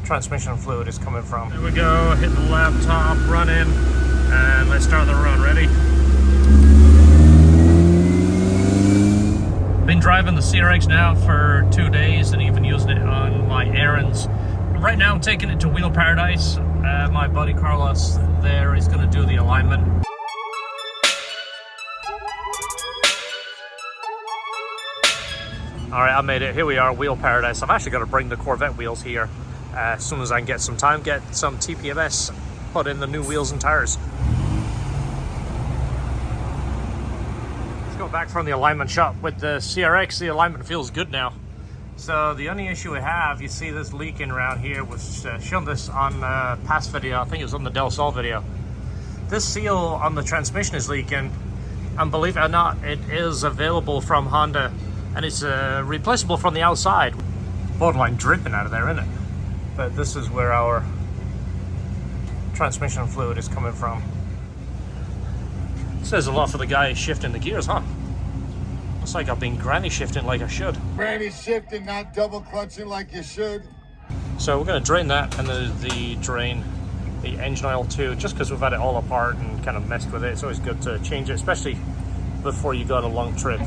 transmission fluid is coming from. There we go, hit the laptop, run in, and let's start the run. Ready? Been driving the CRX now for 2 days and even using it on my errands. Right now I'm taking it to Wheel Paradise. My buddy Carlos there is going to do the alignment. Alright, I made it. Here we are, Wheel Paradise. I'm actually going to bring the Corvette wheels here as soon as I can get some time, get some TPMS, put in the new wheels and tires. Let's go back from the alignment shop. With the CRX, the alignment feels good now. So the only issue we have, you see this leaking around here, was shown this on past video, I think it was on the Del Sol video. This seal on the transmission is leaking, and believe it or not, it is available from Honda. And it's replaceable from the outside. Borderline dripping out of there, isn't it? But this is where our transmission fluid is coming from. Says a lot for the guy shifting the gears, huh? Looks like I've been granny shifting like I should. Granny shifting, not double clutching like you should. So we're going to drain that, and the drain the engine oil too, just because we've had it all apart and kind of messed with it. It's always good to change it, especially before you go on a long trip.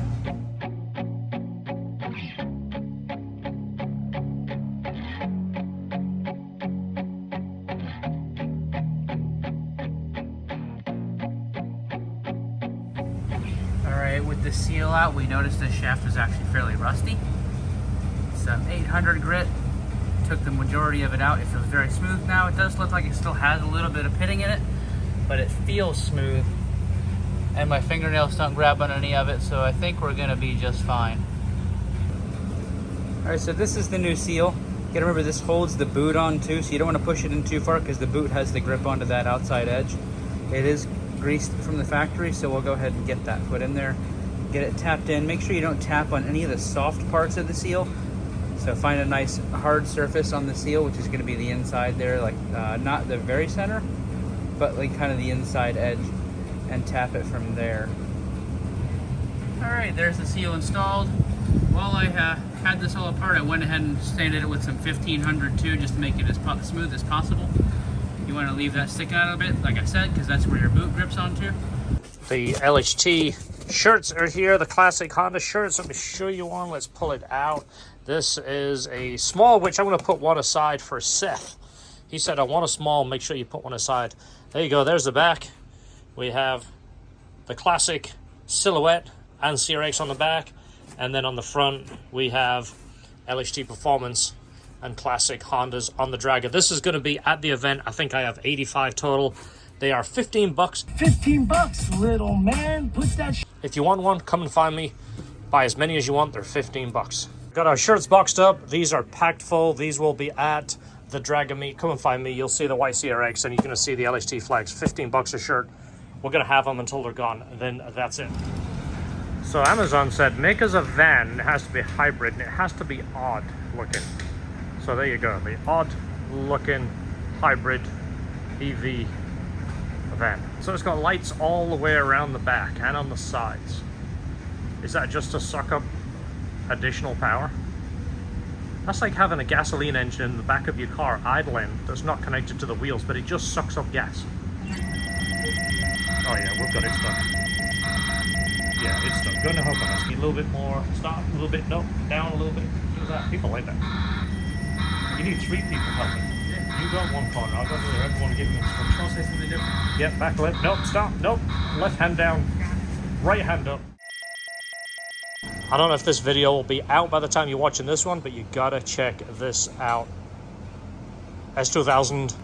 With the seal out, we noticed the shaft is actually fairly rusty. It's 800 grit. Took the majority of it out. It feels very smooth now. It does look like it still has a little bit of pitting in it, but it feels smooth. And my fingernails don't grab on any of it, so I think we're gonna be just fine. All right, so this is the new seal. You gotta remember this holds the boot on too, so you don't want to push it in too far because the boot has the grip onto that outside edge. It is greased from the factory, so we'll go ahead and get that put in there. Get it tapped in. Make sure you don't tap on any of the soft parts of the seal. So find a nice hard surface on the seal, which is going to be the inside there, like not the very center, but like kind of the inside edge, and tap it from there. All right, there's the seal installed. While I had this all apart, I went ahead and sanded it with some 1500 too, just to make it as smooth as possible. You want to leave that sticking out a bit, like I said, because that's where your boot grips onto. The LHT shirts are here, the classic Honda shirts. Let me show you one. Let's pull it out. This is a small, which I'm going to put one aside for Seth. He said, I want a small, make sure you put one aside. There you go, there's the back. We have the classic silhouette and CRX on the back. And then on the front, we have LHT Performance and classic Hondas on the Dragger. This is going to be at the event. I think I have 85 total. They are 15 bucks. 15 bucks, little man. Put that If you want one, come and find me. Buy as many as you want. They're 15 bucks. Got our shirts boxed up. These are packed full. These will be at the Dragger meet. Come and find me. You'll see the white CRX and you're going to see the LHT flags. 15 bucks a shirt. We're going to have them until they're gone. And then that's it. So Amazon said, make us a van. It has to be hybrid and it has to be odd looking. So there you go. The odd looking hybrid EV van. So it's got lights all the way around the back and on the sides. Is that just to suck up additional power? That's like having a gasoline engine in the back of your car idling that's not connected to the wheels, but it just sucks up gas. Oh yeah, we've got it stuck. Yeah, it's stuck. Go in the hook on us. A little bit more. Stop a little bit. No, down a little bit. Do that. People like that. You need 3 people helping. You go one corner, I'll go to the other. Everyone give me instructions. I'll say something different. Yep, back left. Nope, stop. Nope. Left hand down. Right hand up. I don't know if this video will be out by the time you're watching this one, but you gotta check this out. S2000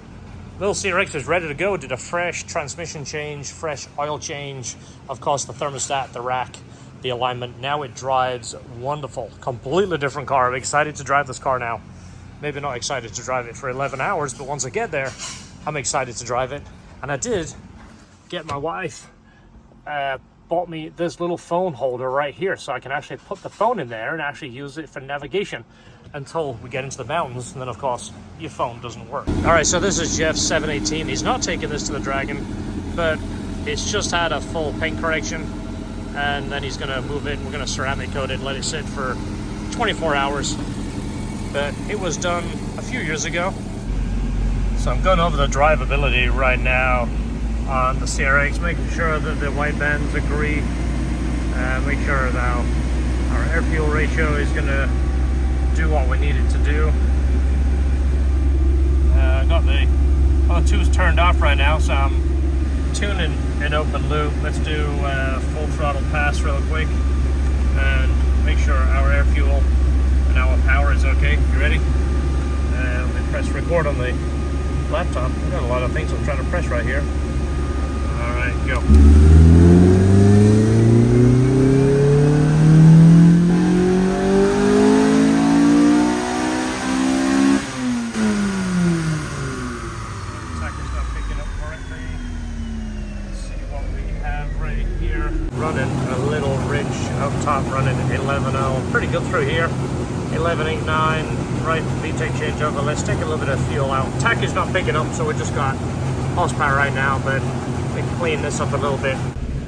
little CRX is ready to go. Did a fresh transmission change, fresh oil change. Of course, the thermostat, the rack, the alignment. Now it drives wonderful. Completely different car. I'm excited to drive this car now. Maybe not excited to drive it for 11 hours, but once I get there, I'm excited to drive it. And I did get my wife bought me this little phone holder right here, so I can actually put the phone in there and actually use it for navigation until we get into the mountains, and then of course your phone doesn't work. All right, so this is Jeff's 718. He's not taking this to the Dragon, but it's just had a full paint correction, and then he's gonna move it. We're gonna ceramic coat it and let it sit for 24 hours. But it was done a few years ago, So I'm going over the drivability right now on the CRX, making sure that the widebands agree, make sure that our air fuel ratio is going to do what we need it to do. Got the two's turned off right now, so I'm tuning in open loop. Let's do full throttle pass real quick and make sure our air fuel and our power is okay. You ready? Let me press record on the laptop. I've got a lot of things I'm trying to press right here. All right, go. Tacker's not picking up correctly. Let's see what we have right here. Running a little ridge up top, running 11.0. Pretty good through here. 11.89. Right, VTEC changeover. Let's take a little bit of fuel out. Tacker's not picking up, so we just got horsepower right now, but we can clean this up a little bit.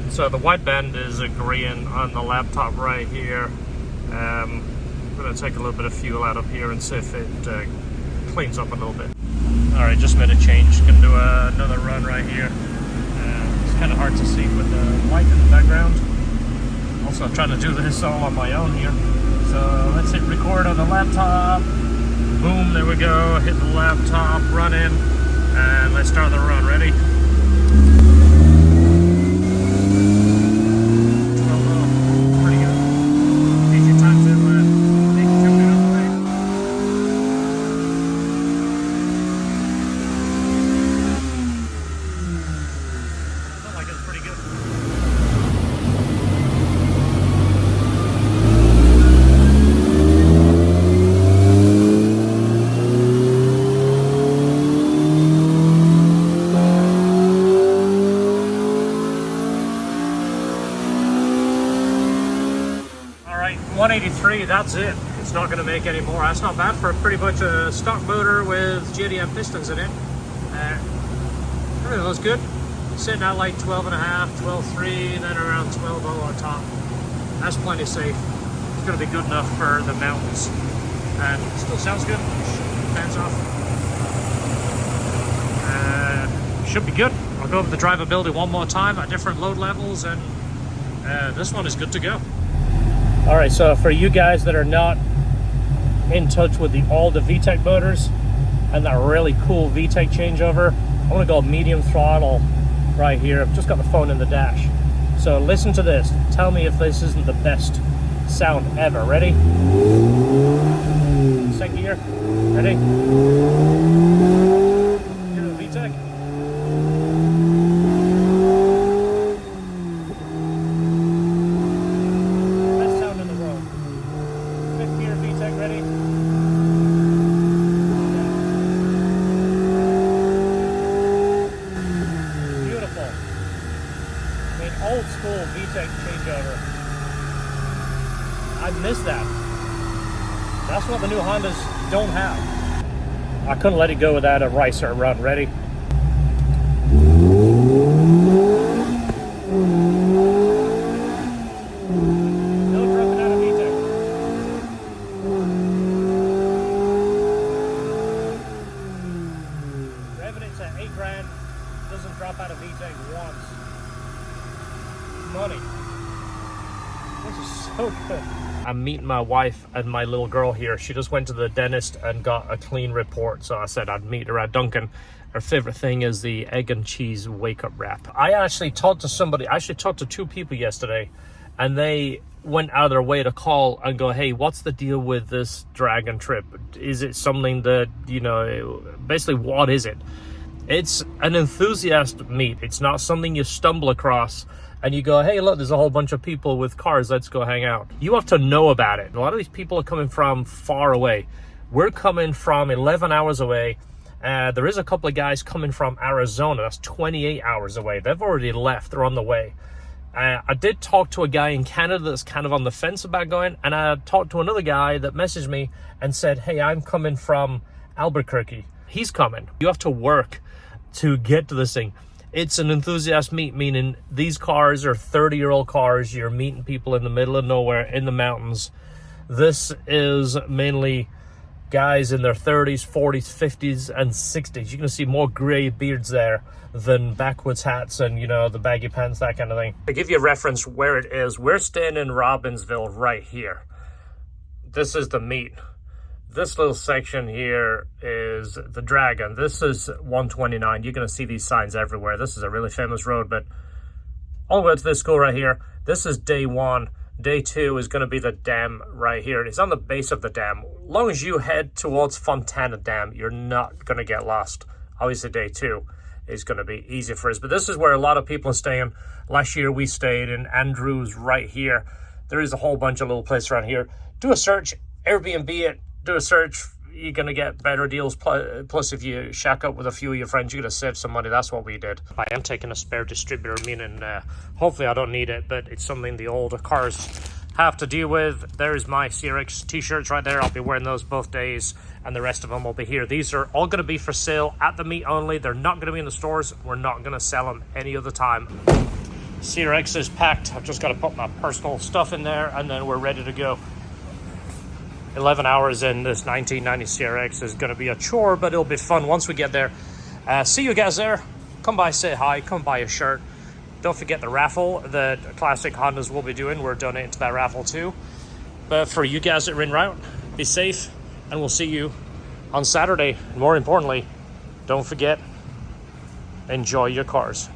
So the wideband is agreeing on the laptop right here. I'm going to take a little bit of fuel out up here and see if it cleans up a little bit. All right, just made a change. Going to do another run right here. It's kind of hard to see with the light in the background. Also, I'm trying to do this all on my own here. So let's hit record on the laptop. Boom, there we go. Hit the laptop, run in, and let's start the run. Ready? 12-0. Pretty good. Take your time to make it jump out of the way. I feel like it's pretty good. All right, 183, that's it. It's not going to make any more. That's not bad for pretty much a stock motor with JDM pistons in it. Everything looks good. Sitting at like 12.5, 12.3, and then around 12.0 on top. That's plenty safe. It's going to be good enough for the mountains. And it still sounds good. Fans off. Should be good. I'll go over the drivability one more time at different load levels, and this one is good to go. All right, so for you guys that are not in touch with all the VTEC motors and that really cool VTEC changeover, I want to go medium throttle right here. I've just got the phone in the dash. So listen to this. Tell me if this isn't the best sound ever. Ready? Second gear. Ready? Gear to VTEC. Best sound in the world. Fifth gear VTEC. Ready? Beautiful. I mean, old school VTEC changeover. I miss that. That's what the new Hondas don't have. I couldn't let it go without a ricer run. Ready? No dropping out of VTEC. Revving it to 8 grand. Doesn't drop out of VTEC once. Money. This is so good. I'm meeting my wife and my little girl here. She just went to the dentist and got a clean report, so I said I'd meet her at Dunkin'. Her favorite thing is the egg and cheese wake-up wrap. I actually talked to 2 people yesterday, and they went out of their way to call and go, hey, what's the deal with this Dragon trip? Is it something that, you know, basically what is it? It's an enthusiast meet. It's not something you stumble across and you go, hey, look, there's a whole bunch of people with cars. Let's go hang out. You have to know about it. A lot of these people are coming from far away. We're coming from 11 hours away. There is a couple of guys coming from Arizona. That's 28 hours away. They've already left. They're on the way. I did talk to a guy in Canada that's kind of on the fence about going. And I talked to another guy that messaged me and said, hey, I'm coming from Albuquerque. He's coming. You have to work to get to this thing. It's an enthusiast meet, meaning these cars are 30-year-old cars. You're meeting people in the middle of nowhere in the mountains. This is mainly guys in their 30s, 40s, 50s, and 60s. You're going to see more gray beards there than backwards hats and, you know, the baggy pants, that kind of thing. To give you a reference where it is, we're staying in Robbinsville right here. This is the meet. This little section here is the Dragon. This is 129. You're going to see these signs everywhere. This is a really famous road, but all the way to this school right here, this is day 1. Day 2 is going to be the dam right here. It's on the base of the dam. As long as you head towards Fontana Dam, you're not going to get lost. Obviously, day 2 is going to be easy for us. But this is where a lot of people are staying. Last year, we stayed in Andrews right here. There is a whole bunch of little places around here. Do a search, Airbnb it, do a search. You're going to get better deals. Plus, if you shack up with a few of your friends, you're going to save some money. That's what we did. I am taking a spare distributor, meaning hopefully I don't need it, but it's something the older cars have to deal with. There's my CRX t-shirts right there. I'll be wearing those both days, and the rest of them will be here. These are all going to be for sale at the meet only. They're not going to be in the stores. We're not going to sell them any other time. CRX is packed. I've just got to put my personal stuff in there, and then we're ready to go. 11 hours in this 1990 CRX is going to be a chore, but it'll be fun once we get there. See you guys there. Come by, say hi, come buy a shirt. Don't forget the raffle that Classic Hondas will be doing. We're donating to that raffle too. But for you guys that are en route, be safe, and we'll see you on Saturday. More importantly, don't forget, enjoy your cars.